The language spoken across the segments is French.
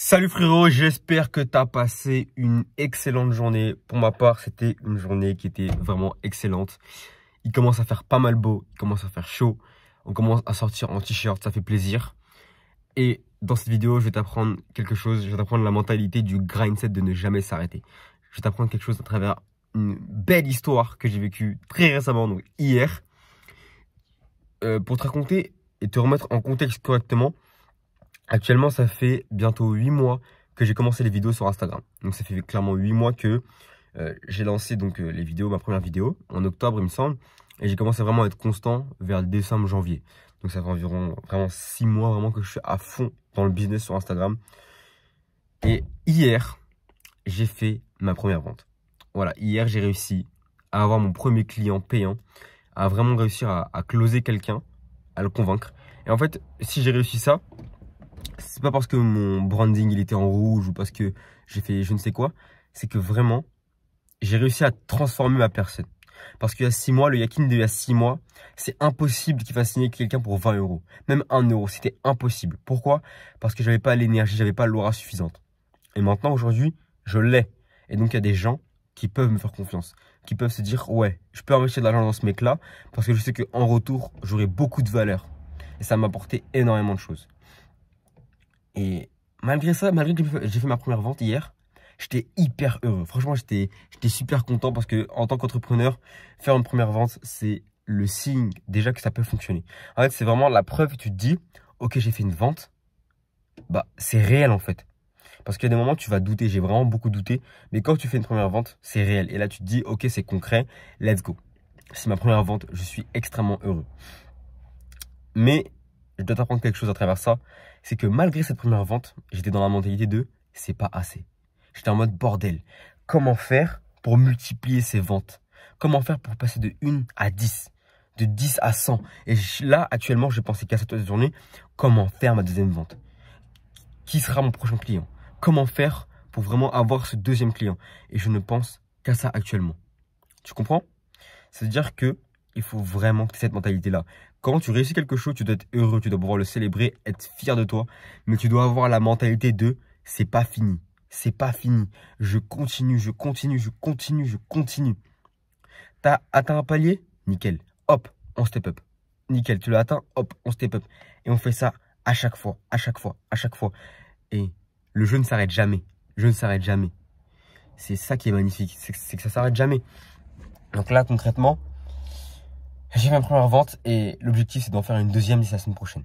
Salut frérot, j'espère que tu as passé une excellente journée. Pour ma part, c'était une journée qui était vraiment excellente. Il commence à faire pas mal beau, il commence à faire chaud. On commence à sortir en t-shirt, ça fait plaisir. Et dans cette vidéo, je vais t'apprendre quelque chose. Je vais t'apprendre la mentalité du grindset de ne jamais s'arrêter. Je vais t'apprendre quelque chose à travers une belle histoire que j'ai vécue très récemment, donc hier. Pour te raconter et te remettre en contexte correctement. Actuellement, ça fait bientôt 8 mois que j'ai commencé les vidéos sur Instagram. Donc ça fait clairement 8 mois que j'ai lancé les vidéos, ma première vidéo, en octobre il me semble. Et j'ai commencé vraiment à être constant vers décembre, janvier. Donc ça fait environ vraiment 6 mois vraiment que je suis à fond dans le business sur Instagram. Et hier, j'ai fait ma première vente. Voilà, hier j'ai réussi à avoir mon premier client payant, à vraiment réussir à closer quelqu'un, à le convaincre. Et en fait, si j'ai réussi ça, c'est pas parce que mon branding il était en rouge ou parce que j'ai fait je ne sais quoi, c'est que vraiment j'ai réussi à transformer ma personne. Parce qu'il y a 6 mois, le Yakin d'il y a 6 mois, c'est impossible qu'il fasse signer quelqu'un pour 20 euros. Même 1 euro, c'était impossible. Pourquoi? Parce que j'avais pas l'énergie, j'avais pas l'aura suffisante. Et maintenant, aujourd'hui, je l'ai. Et donc, il y a des gens qui peuvent me faire confiance, qui peuvent se dire, ouais, je peux investir de l'argent dans ce mec-là, parce que je sais qu'en retour, j'aurai beaucoup de valeur. Et ça m'a apporté énormément de choses. Et malgré ça, malgré que j'ai fait ma première vente hier, j'étais hyper heureux. Franchement, j'étais super content parce que en tant qu'entrepreneur, faire une première vente, c'est le signe déjà que ça peut fonctionner. En fait, c'est vraiment la preuve que tu te dis, ok, j'ai fait une vente, bah c'est réel en fait. Parce qu'il y a des moments où tu vas douter, j'ai vraiment beaucoup douté, mais quand tu fais une première vente, c'est réel. Et là, tu te dis, ok, c'est concret, let's go. C'est ma première vente, je suis extrêmement heureux. Mais je dois t'apprendre quelque chose à travers ça, c'est que malgré cette première vente, j'étais dans la mentalité de c'est pas assez. J'étais en mode bordel. Comment faire pour multiplier ces ventes? Comment faire pour passer de 1 à 10, de 10 à 100? Et là, actuellement, j'ai pensé qu'à cette journée, comment faire ma deuxième vente? Qui sera mon prochain client? Comment faire pour vraiment avoir ce deuxième client? Et je ne pense qu'à ça actuellement. Tu comprends? C'est-à-dire que il faut vraiment que tu aies cette mentalité-là. Quand tu réussis quelque chose, tu dois être heureux, tu dois pouvoir le célébrer, être fier de toi. Mais tu dois avoir la mentalité de c'est pas fini. C'est pas fini. Je continue, je continue, je continue, je continue. T'as atteint un palier? Nickel. Hop, on step up. Nickel, tu l'as atteint, hop, on step up. Et on fait ça à chaque fois, à chaque fois, à chaque fois. Et le jeu ne s'arrête jamais. Je ne s'arrête jamais. C'est ça qui est magnifique, c'est que ça s'arrête jamais. Donc là, concrètement, j'ai fait ma première vente et l'objectif, c'est d'en faire une deuxième d'ici la semaine prochaine.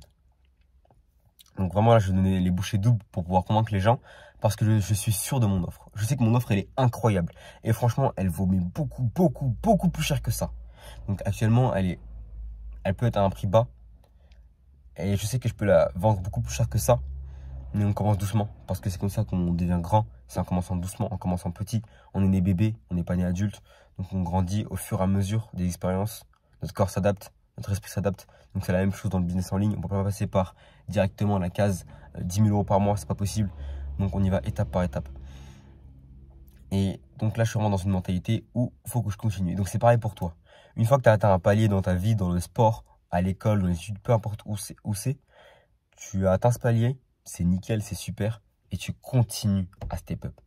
Donc vraiment, là, je vais donner les bouchées doubles pour pouvoir convaincre les gens parce que je suis sûr de mon offre. Je sais que mon offre, elle est incroyable. Et franchement, elle vaut mais beaucoup, beaucoup, beaucoup plus cher que ça. Donc actuellement, elle peut être à un prix bas. Et je sais que je peux la vendre beaucoup plus cher que ça. Mais on commence doucement parce que c'est comme ça qu'on devient grand. C'est en commençant doucement, en commençant petit. On est né bébé, on n'est pas né adulte. Donc on grandit au fur et à mesure des expériences. Notre corps s'adapte, notre esprit s'adapte. Donc c'est la même chose dans le business en ligne. On ne peut pas passer par directement la case 10 000 euros par mois, c'est pas possible. Donc on y va étape par étape. Et donc là, je suis vraiment dans une mentalité où il faut que je continue. Donc c'est pareil pour toi. Une fois que tu as atteint un palier dans ta vie, dans le sport, à l'école, dans les études, peu importe où c'est, tu as atteint ce palier, c'est nickel, c'est super. Et tu continues à step up.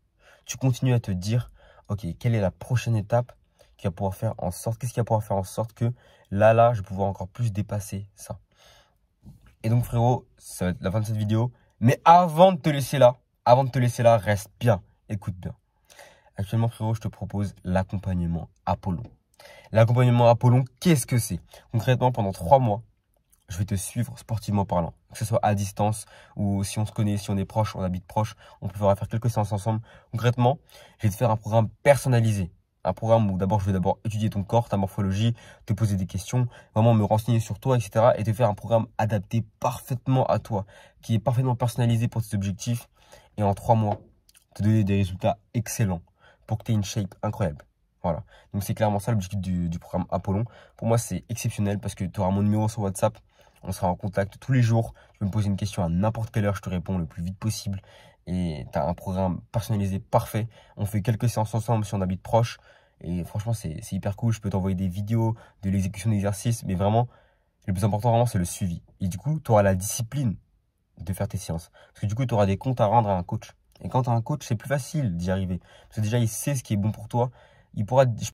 Tu continues à te dire, ok, quelle est la prochaine étape qui va pouvoir faire en sorte, qu'est-ce qui va pouvoir faire en sorte que là, je vais pouvoir encore plus dépasser ça. Et donc frérot, ça va être la fin de cette vidéo. Mais avant de te laisser là, reste bien, écoute bien. Actuellement frérot, je te propose l'accompagnement Apollon. L'accompagnement Apollon, qu'est-ce que c'est? Concrètement, pendant 3 mois, je vais te suivre sportivement parlant. Que ce soit à distance ou si on se connaît, si on est proche, on habite proche, on peut faire quelques séances ensemble. Concrètement, je vais te faire un programme personnalisé. Un programme où d'abord, je vais d'abord étudier ton corps, ta morphologie, te poser des questions, vraiment me renseigner sur toi, etc. Et te faire un programme adapté parfaitement à toi, qui est parfaitement personnalisé pour tes objectifs. Et en 3 mois, te donner des résultats excellents pour que tu aies une shape incroyable. Voilà. Donc c'est clairement ça l'objectif du programme Apollon. Pour moi, c'est exceptionnel parce que tu auras mon numéro sur WhatsApp. On sera en contact tous les jours. Tu peux me poser une question à n'importe quelle heure, je te réponds le plus vite possible. Et tu as un programme personnalisé parfait. On fait quelques séances ensemble si on habite proche. Et franchement, c'est hyper cool. Je peux t'envoyer des vidéos de l'exécution d'exercices. Mais vraiment, le plus important, vraiment, c'est le suivi. Et du coup, tu auras la discipline de faire tes séances. Parce que du coup, tu auras des comptes à rendre à un coach. Et quand tu as un coach, c'est plus facile d'y arriver. Parce que déjà, il sait ce qui est bon pour toi. Il pourra,